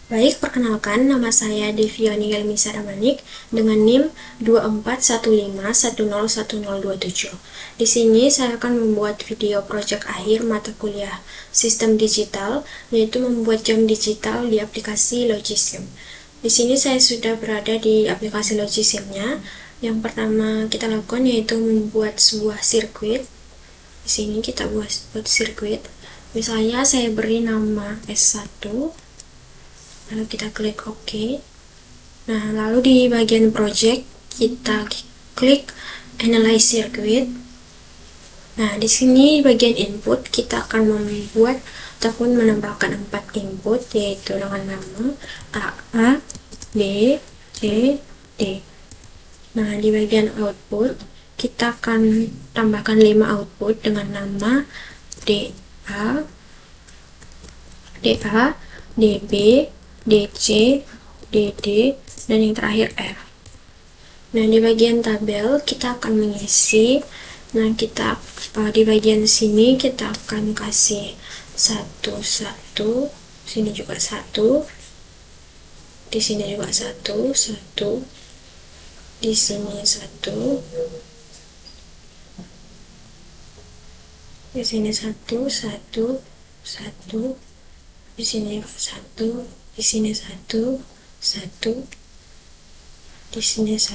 Baik, perkenalkan nama saya Deviani Elmisa Damanik dengan NIM 2415101027. Di sini saya akan membuat video proyek akhir mata kuliah Sistem Digital, yaitu membuat jam digital di aplikasi Logisim. Di sini saya sudah berada di aplikasi Logisimnya. Yang pertama kita lakukan yaitu membuat sebuah sirkuit. Di sini kita buat sirkuit. Misalnya saya beri nama S1. Lalu kita klik OK. Nah, lalu di bagian project kita klik Analyze Circuit. Nah, di sini di bagian input kita akan membuat ataupun menambahkan 4 input, yaitu dengan nama A, B, C, D. Nah, di bagian output kita akan tambahkan 5 output dengan nama DA, DB, DC, DD, dan yang terakhir R. Nah, di bagian tabel kita akan mengisi. Nah, di bagian sini kita akan kasih 1, sini juga 1, di sini juga 1, di sini 1, di sini 1, di sini 1, di sini 1, di sini 1.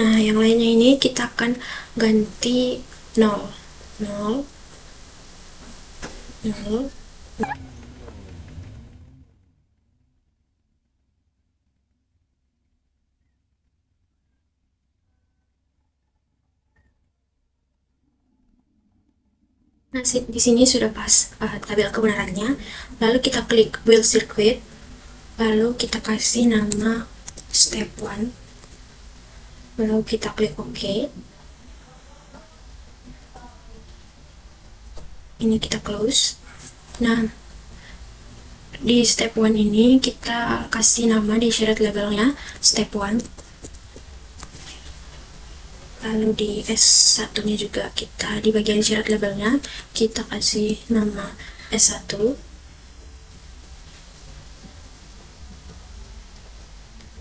Nah, yang lainnya ini kita akan ganti 0. Nah, di sini sudah pas tabel kebenarannya. Lalu kita klik Build Circuit. Lalu kita kasih nama Step 1. Lalu kita klik OK. Ini kita close. Nah, di step 1 ini kita kasih nama di shared labelnya Step 1. Lalu di S1 nya juga kita di bagian shared labelnya kita kasih nama S1.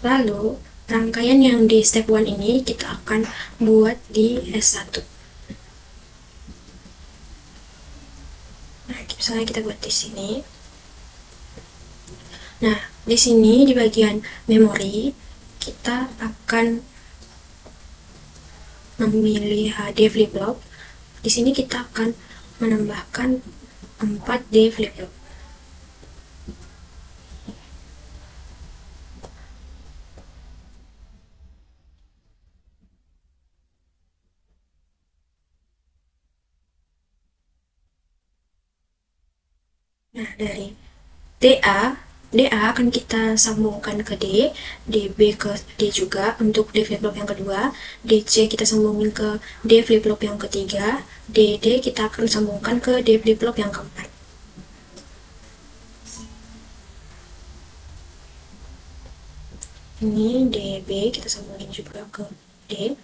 Lalu rangkaian yang di step 1 ini kita akan buat di S1. Nah, misalnya kita buat di sini. Nah, di sini di bagian memori kita akan memilih HD flip-flop. Di sini kita akan menambahkan 4D flip-flop. Nah, dari DA akan kita sambungkan ke D, DB ke D juga untuk D flip-flop yang kedua, DC kita sambungin ke D flip-flop yang ketiga, DD kita akan sambungkan ke D flip-flop yang keempat. Ini DB kita sambungin juga ke D.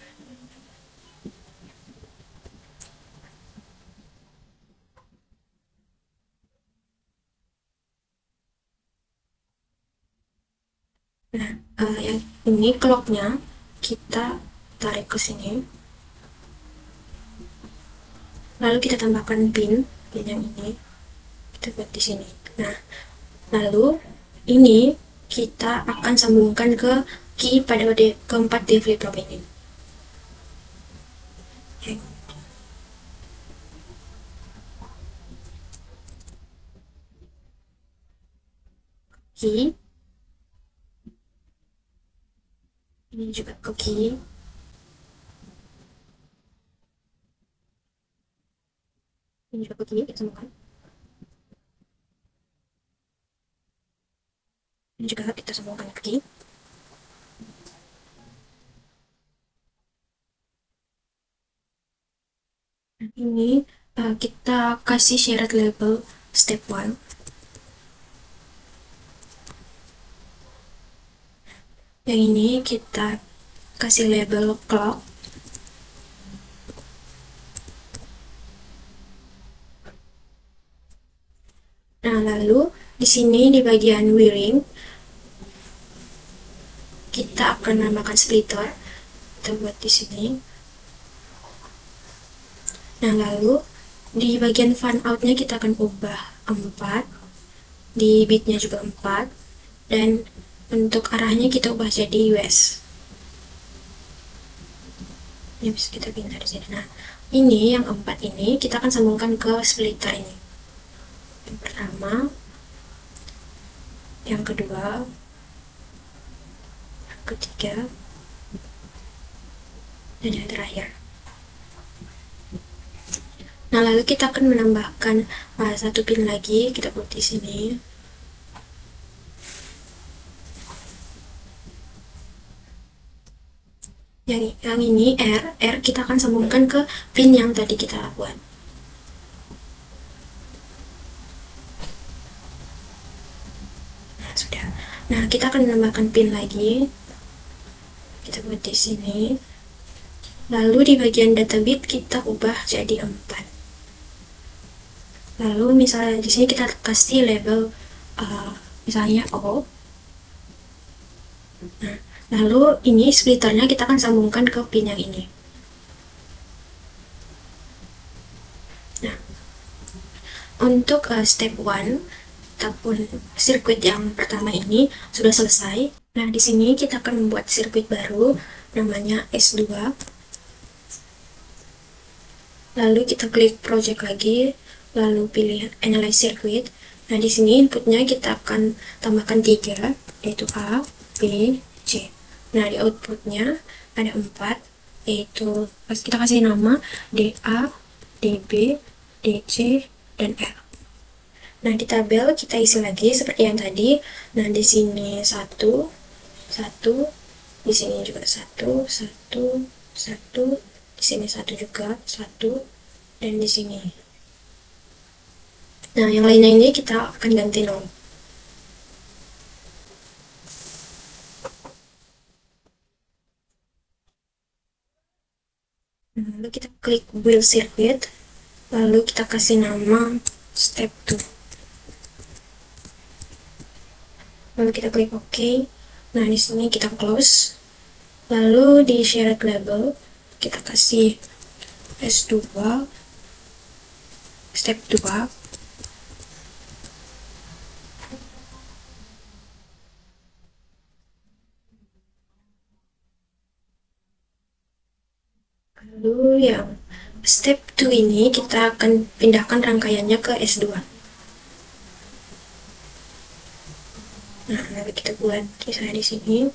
Nah, yang ini clocknya kita tarik ke sini. Lalu kita tambahkan pin yang ini. Kita buat di sini. Nah, lalu ini kita akan sambungkan ke key pada keempat di flip-flop ini. Key. Ini juga ke key. Ini juga ke key, kita sambungkan. Ini juga kita sambungkan ke key. Ini kita kasih shared label step 1. Yang ini kita kasih label clock. lalu di sini di bagian wiring kita akan menambahkan splitter. Kita buat di sini. Nah, lalu di bagian fan out-nya kita akan ubah 4, di bitnya juga 4, dan untuk arahnya kita ubah jadi US. Ini bisa kita pindah di sini. Nah, ini yang 4 ini kita akan sambungkan ke splitter ini. Yang pertama, yang kedua, yang ketiga, dan yang terakhir. Nah, lalu kita akan menambahkan satu pin lagi, kita buat di sini. Yang ini R kita akan sambungkan ke pin yang tadi kita buat. Nah, sudah. Nah, kita akan menambahkan pin lagi. Kita buat di sini. Lalu di bagian data bit kita ubah jadi 4. Lalu misalnya di sini kita kasih label misalnya O. Nah, lalu ini splitternya kita akan sambungkan ke pin yang ini. Nah, untuk step 1 ataupun sirkuit yang pertama ini sudah selesai. Nah, di sini kita akan membuat sirkuit baru namanya S2. Lalu kita klik project lagi, lalu pilih analyze circuit. Nah, di sini inputnya kita akan tambahkan 3, yaitu A, B, C. Nah, di outputnya ada 4, yaitu kita kasih nama DA, DB, DC, dan L. Nah, di tabel kita isi lagi seperti yang tadi. Nah, di sini 1, 1, di sini juga 1, 1, 1, di sini 1 juga, 1, dan di sini. Nah, yang lainnya ini kita akan ganti 0. Lalu kita klik build circuit, lalu kita kasih nama step 2. Lalu kita klik OK. Nah, di sini kita close. Lalu di shared label kita kasih S2 step 2. Lalu yang step 2 ini kita akan pindahkan rangkaiannya ke S2. Nah, lalu kita buat misalnya di sini.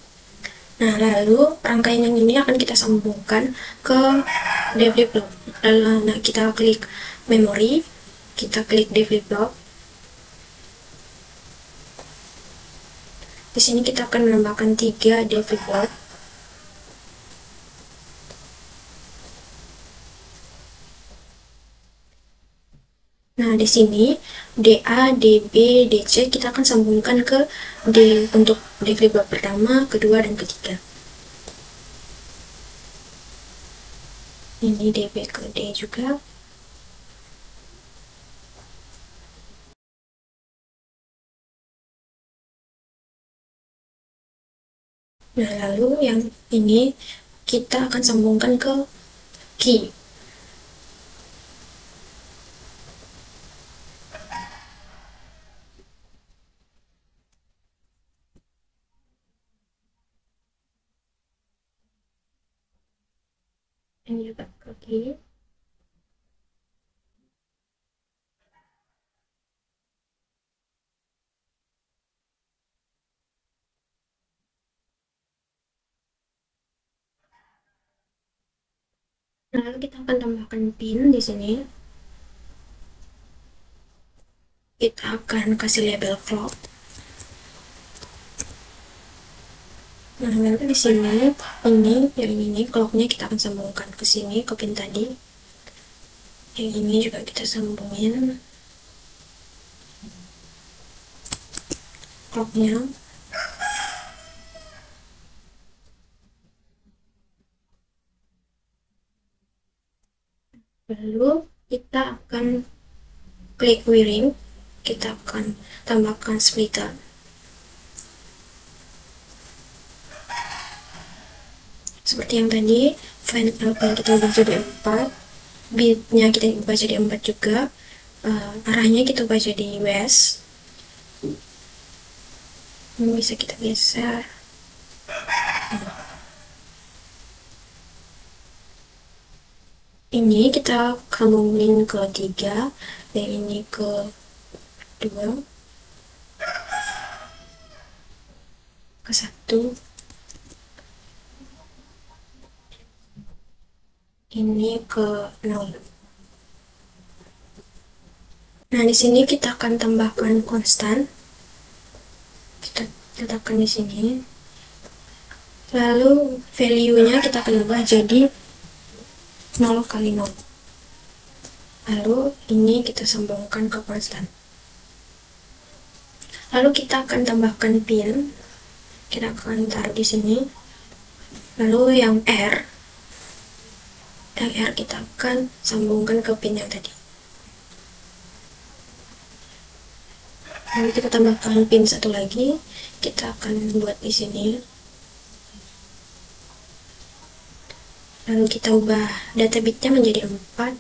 Nah, lalu rangkaian yang ini akan kita sambungkan ke develop. Nah, kita klik memory, kita klik develop. Di sini kita akan menambahkan 3 develop. Nah, di sini DA, DB, DC kita akan sambungkan ke D untuk develop pertama, kedua, dan ketiga. Ini DB ke D juga. Nah, lalu yang ini kita akan sambungkan ke key. Ini juga ke key. Lalu kita akan tambahkan pin di sini. Kita akan kasih label clock. Nah, nanti di sini ini clocknya kita akan sambungkan ke sini ke pin tadi. Yang ini juga kita sambungin clocknya. Lalu kita akan klik wiring. kita akan tambahkan splitter. Seperti yang tadi, fan out-nya kita ubah jadi 4, beat-nya kita ubah jadi 4 juga, arahnya kita ubah jadi west. Ini bisa kita geser. Ini kita sambungin ke 3, dan ini ke 2, ke 1. Ini ke 0. Nah, di sini kita akan tambahkan konstan. Kita letakkan di sini. Lalu value-nya kita akan ubah jadi 0 kali 0. Lalu ini kita sambungkan ke konstan. Lalu kita akan tambahkan pin. Kita akan taruh di sini. Lalu yang R kita akan sambungkan ke pin yang tadi. Lalu kita tambahkan pin satu lagi, kita akan buat di sini. Lalu kita ubah data bitnya menjadi 4.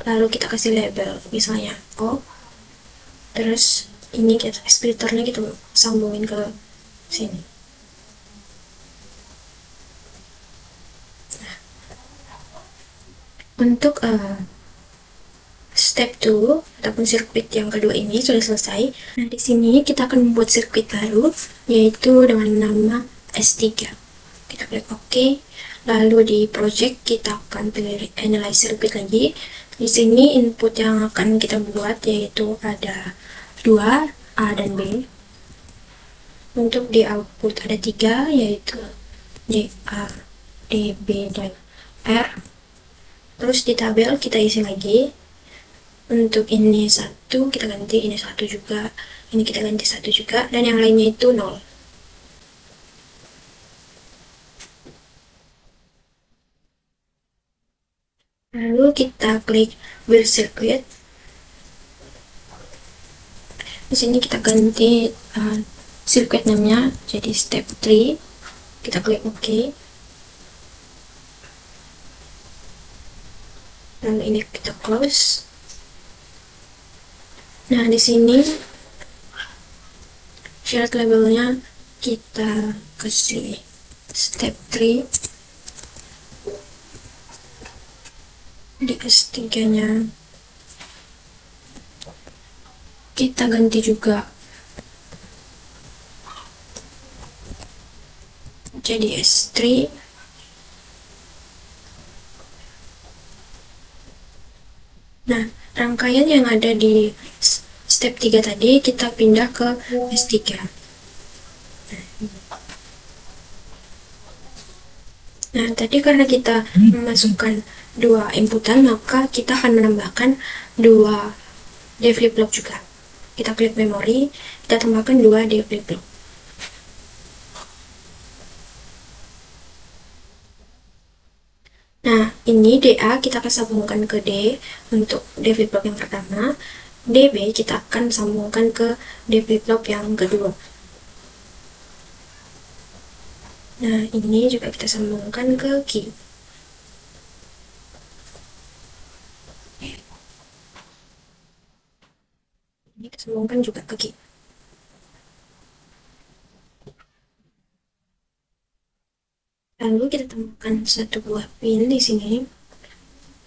Lalu kita kasih label, misalnya O. Terus ini kita splitternya kita sambungin ke sini. Untuk step 2 ataupun sirkuit yang kedua ini sudah selesai. Nah, di sini kita akan membuat sirkuit baru, yaitu dengan nama S3. Kita klik OK. Lalu di project kita akan pilih analyze circuit lagi. Di sini input yang akan kita buat yaitu ada 2, A dan B. Untuk di output ada 3, yaitu D, A, D, B, dan R. Terus di tabel kita isi lagi. Untuk ini 1 kita ganti, ini 1 juga, ini kita ganti 1 juga, dan yang lainnya itu 0. Lalu kita klik build circuit. Di sini kita ganti circuit namanya jadi step 3. Kita klik OK. Lalu ini kita close. Nah, di sini syarat labelnya kita kasih step 3. Di S3-nya kita ganti juga jadi S3. Nah, rangkaian yang ada di step 3 tadi kita pindah ke S3. Nah, tadi karena kita memasukkan 2 inputan, maka kita akan menambahkan 2 D flip-flop juga. Kita klik memori, kita tambahkan 2 D flip-flop. Nah, ini DA kita akan sambungkan ke D untuk D flip-flop yang pertama. DB kita akan sambungkan ke D flip-flop yang kedua. Nah, ini juga kita sambungkan ke Q. Ini kita sambungkan juga ke Q. Lalu kita tambahkan 1 buah pin di sini.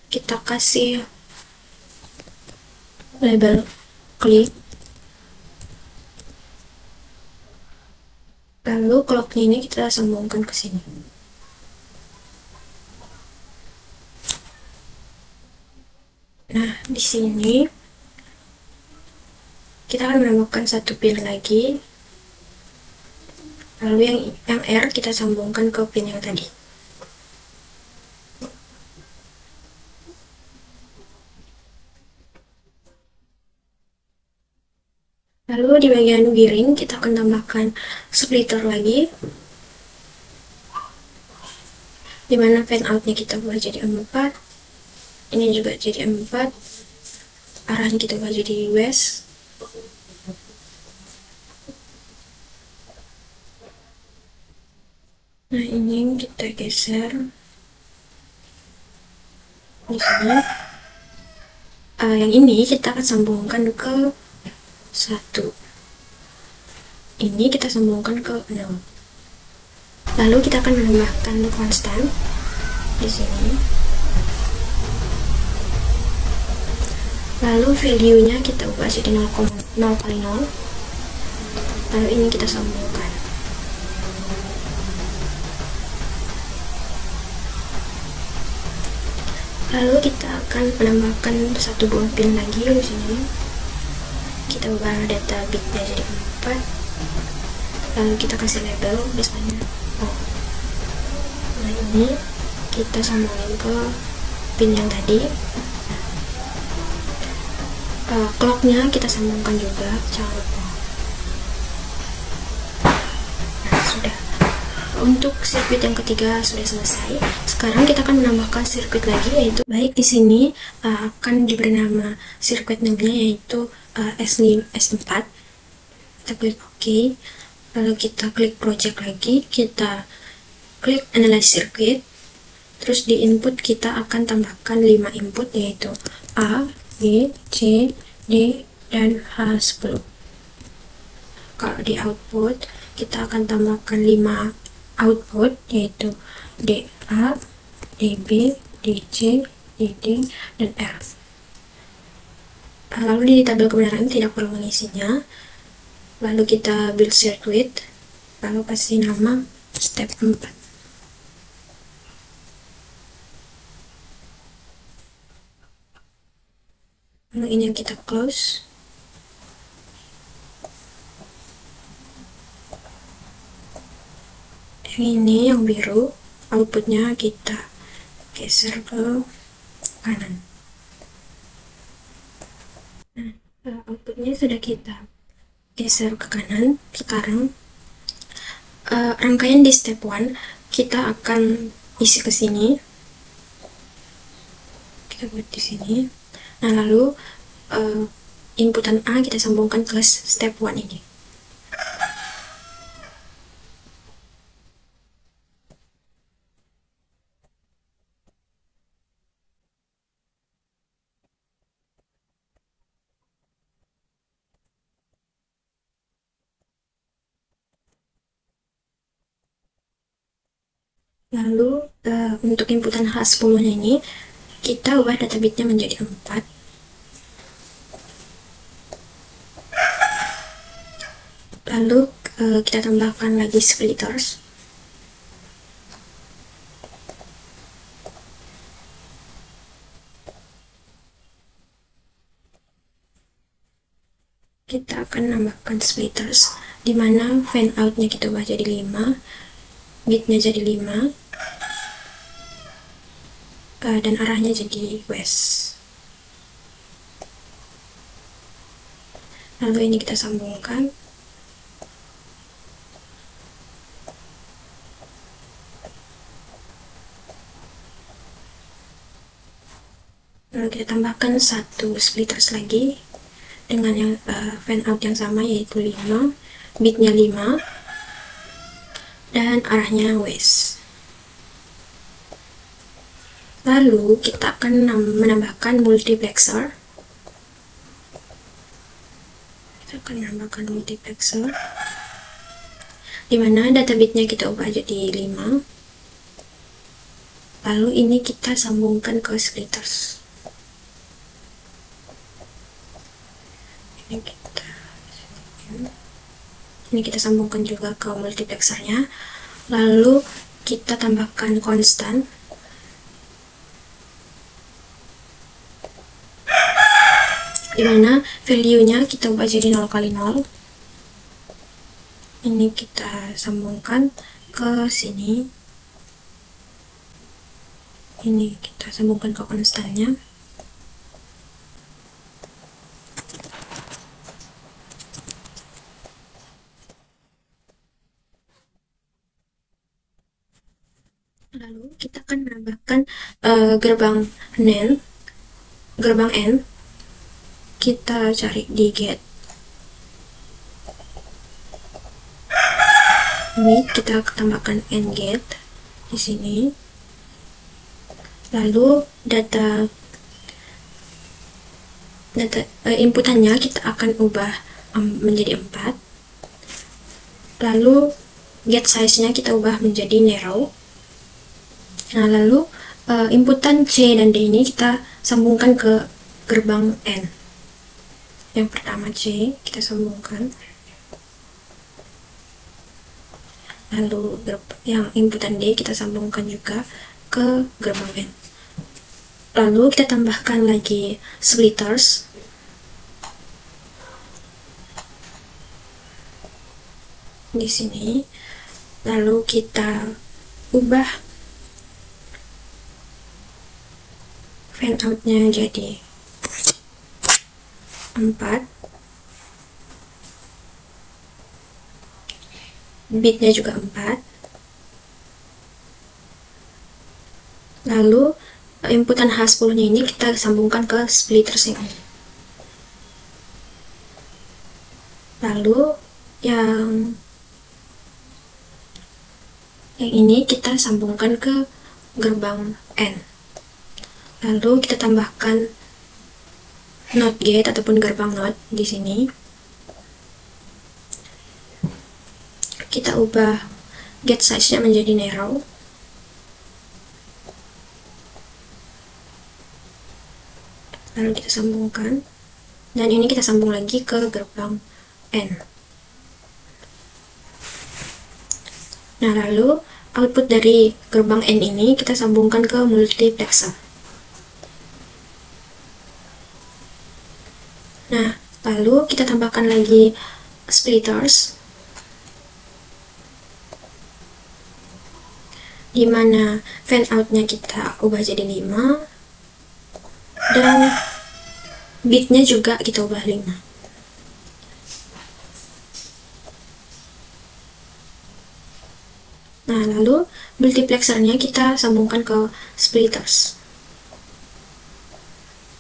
Kita kasih label klik. Lalu clocknya ini kita sambungkan ke sini. Nah, di sini kita akan menambahkan 1 pin lagi. Lalu yang R kita sambungkan ke pin yang tadi. Lalu di bagian giring kita akan tambahkan splitter lagi, dimana fan outnya kita buat jadi 4. Ini juga jadi 4, arahnya kita ubah jadi west. Nah, ini kita geser di sini. Yang ini kita akan sambungkan ke 1. Ini kita sambungkan ke 0. Lalu kita akan menambahkan konstan di sini. Lalu value-nya kita ubah jadi 0 kali 0. Lalu ini kita sambungkan. Lalu kita akan menambahkan 1 buah pin lagi di sini. Kita ubah data bitnya jadi 4. Lalu kita kasih label misalnya oh. Nah, ini kita sambungin ke pin yang tadi. Clocknya kita sambungkan juga, jangan lupa. Nah, sudah. Untuk sirkuit yang ketiga sudah selesai. Sekarang kita akan menambahkan sirkuit lagi, yaitu baik di sini akan diberi nama sirkuit namanya yaitu S4. Kita klik OK. Lalu kita klik project lagi, kita klik analyze circuit. Terus di input kita akan tambahkan 5 input, yaitu A, B, C, D, dan H10. Kalau di output kita akan tambahkan 5 output, yaitu DA, DB, DC, DD, dan F. Lalu di tabel kebenaran tidak perlu mengisinya. Lalu kita build circuit, lalu kasih nama step 4. Lalu ini yang kita close. Yang ini yang biru, outputnya kita geser ke kanan. Nah, outputnya sudah kita geser ke kanan. Sekarang rangkaian di step 1 kita akan isi ke sini. Kita buat di sini. Nah, lalu inputan A kita sambungkan ke step 1 ini. Lalu untuk inputan H10 ini kita ubah data bitnya menjadi 4. Lalu kita tambahkan lagi splitters. Kita akan nambahkan splitters, di mana fan outnya kita ubah jadi 5, bitnya jadi 5, dan arahnya jadi west. Lalu ini kita sambungkan. Lalu kita tambahkan 1 splitters lagi dengan yang fan out yang sama, yaitu 5, bitnya 5, dan arahnya west. Lalu kita akan menambahkan multiplexer. Di mana data bitnya kita ubah jadi 5. Lalu ini kita sambungkan ke splitters. Ini kita sambungkan juga ke multiplexernya. Lalu kita tambahkan konstan. Dimana value-nya kita ubah jadi 0 kali 0. Ini kita sambungkan ke sini. Ini kita sambungkan ke konstannya. Lalu kita akan menambahkan gerbang NAND gerbang N, kita cari di get. Ini kita tambahkan N get di sini. Lalu data inputannya kita akan ubah menjadi 4. Lalu get size-nya kita ubah menjadi narrow. Nah, lalu inputan C dan D ini kita sambungkan ke gerbang N. Yang pertama C kita sambungkan. Lalu yang inputan D kita sambungkan juga ke gerbang N. Lalu kita tambahkan lagi splitters. Di sini. Lalu kita ubah fan out-nya jadi 4. Bitnya juga 4. Lalu inputan H10 nya ini kita sambungkan ke splitters ini. Lalu yang ini kita sambungkan ke gerbang N. Lalu kita tambahkan NOT gate ataupun gerbang NOT di sini. Kita ubah get size-nya menjadi narrow. Lalu kita sambungkan, dan ini kita sambung lagi ke gerbang N. Nah, lalu output dari gerbang N ini kita sambungkan ke multiplexer. Nah, lalu kita tambahkan lagi splitters, di mana fan out-nya kita ubah jadi 5, dan bitnya juga kita ubah 5. Nah, lalu multiplexernya kita sambungkan ke splitters.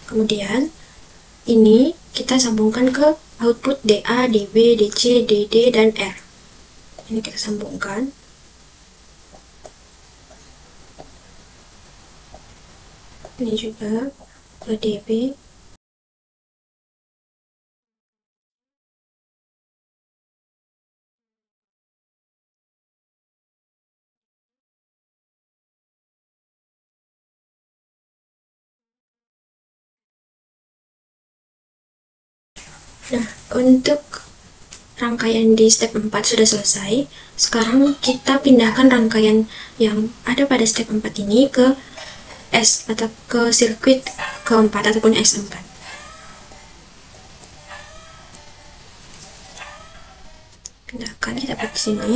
Kemudian ini kita sambungkan ke output DA, DB, DC, DD, dan R. Ini kita sambungkan. Ini juga ke DB. Nah, untuk rangkaian di step 4 sudah selesai. Sekarang kita pindahkan rangkaian yang ada pada step 4 ini ke S atau ke sirkuit keempat ataupun S4. Pindahkan, kita buat di sini.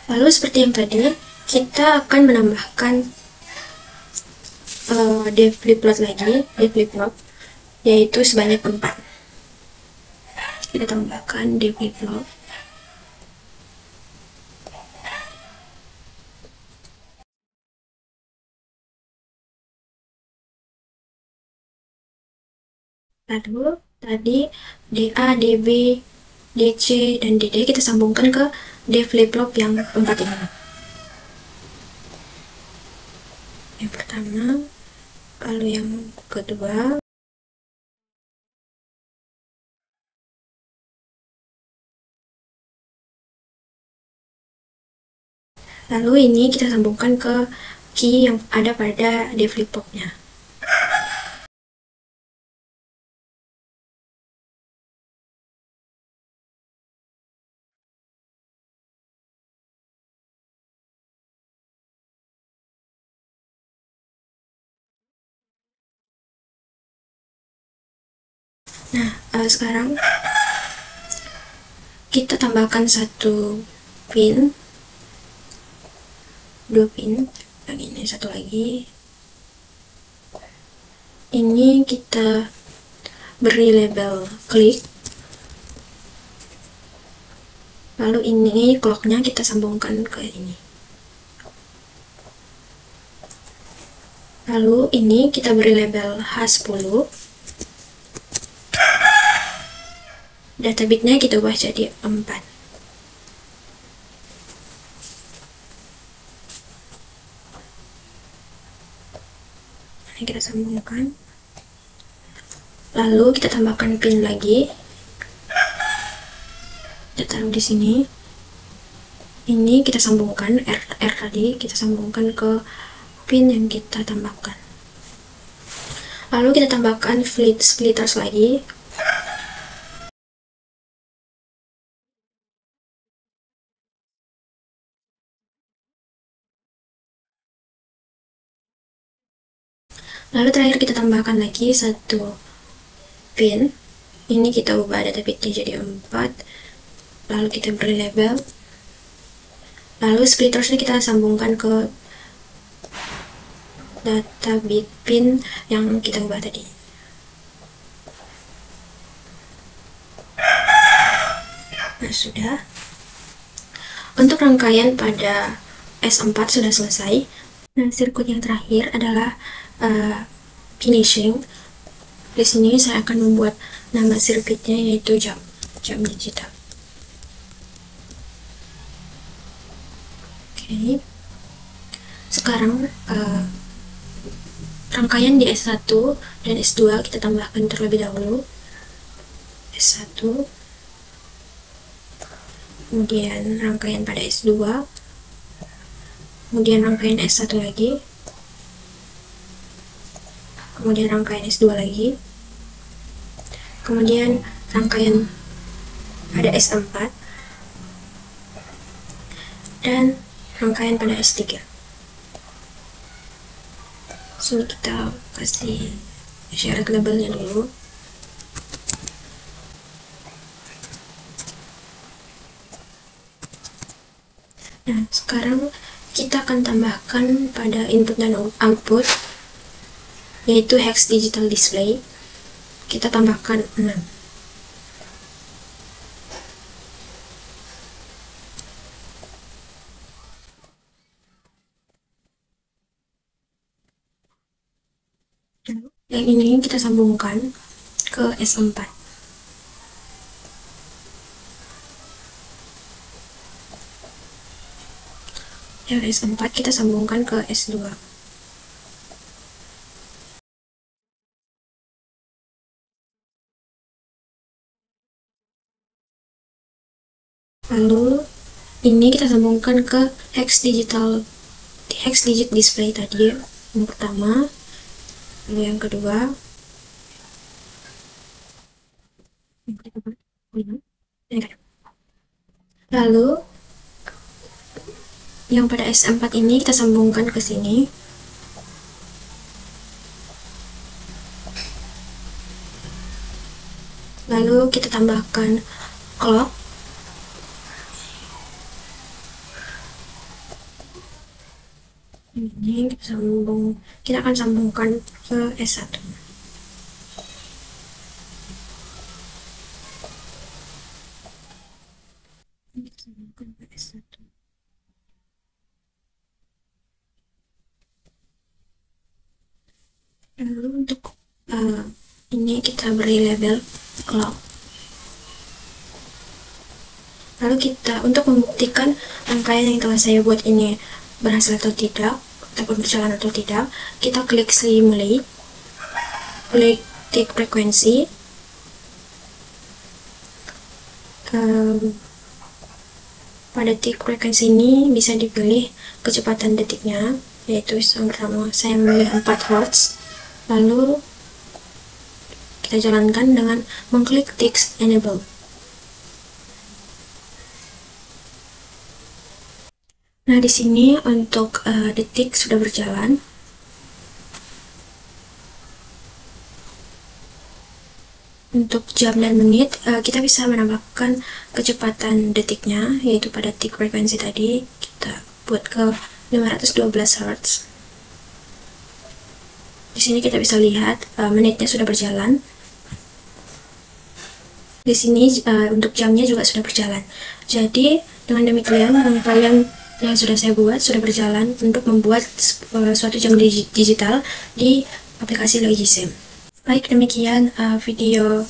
Lalu seperti yang tadi, kita akan menambahkan D flip-flop lagi, D flip-flop, yaitu sebanyak 4. Kita tambahkan D flip-flop. Lalu tadi DA, DB, DC, dan DD kita sambungkan ke D flip-flop yang 4 ini. Yang pertama, lalu yang kedua. Lalu ini kita sambungkan ke key yang ada pada D flip-flopnya. Nah, sekarang kita tambahkan 1 pin, 2 pin, yang ini 1 lagi. Ini kita beri label klik. Lalu ini clocknya kita sambungkan ke ini. Lalu ini kita beri label H10. Data bitnya kita ubah jadi 4. Ini kita sambungkan. Lalu kita tambahkan pin lagi. Kita taruh di sini. Ini kita sambungkan R tadi, kita sambungkan ke pin yang kita tambahkan. Lalu kita tambahkan splitters lagi. Lalu terakhir kita tambahkan lagi satu pin. Ini kita ubah data bitnya jadi 4. Lalu kita beri label. Lalu splittersnya kita sambungkan ke data bit pin yang kita ubah tadi. Nah, sudah. Untuk rangkaian pada S4 sudah selesai. Nah, sirkuit yang terakhir adalah finishing. Di sini saya akan membuat nama sirkuitnya yaitu jam digital. Oke. Sekarang rangkaian di S1 dan S2 kita tambahkan terlebih dahulu. S1, kemudian rangkaian pada S2, kemudian rangkaian S1 lagi, kemudian rangkaian S2 lagi, kemudian rangkaian pada S4, dan rangkaian pada S3. Sini kita kasih syarat labelnya dulu. Nah, sekarang kita akan tambahkan pada input dan output, yaitu hex digital display. Kita tambahkan 6. Yang ini kita sambungkan ke S4. Yang S4 kita sambungkan ke S2. Lalu ini kita sambungkan ke hex digit display tadi, yang pertama. Lalu yang kedua, lalu yang pada S4 ini kita sambungkan ke sini. Lalu kita tambahkan clock. Ini kita akan sambungkan ke S1. Lalu untuk ini kita beri label clock. Lalu kita untuk membuktikan rangkaian yang telah saya buat ini berhasil atau tidak, ataupun berjalan atau tidak, kita klik simulate, klik tick frekuensi. Pada tick frekuensi ini bisa dipilih kecepatan detiknya, yaitu yang pertama saya memilih 4 Hz. Lalu kita jalankan dengan mengklik tick enable. Nah, di sini untuk detik sudah berjalan. Untuk jam dan menit, kita bisa menambahkan kecepatan detiknya, yaitu pada tick frekuensi tadi kita buat ke 512 Hz. Di sini kita bisa lihat menitnya sudah berjalan. Di sini untuk jamnya juga sudah berjalan. Jadi dengan demikian rangkaian yang sudah saya buat sudah berjalan untuk membuat suatu jam digital di aplikasi Logisim. Baik, demikian video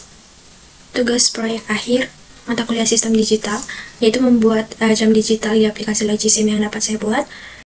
tugas proyek akhir mata kuliah sistem digital, yaitu membuat jam digital di aplikasi Logisim yang dapat saya buat.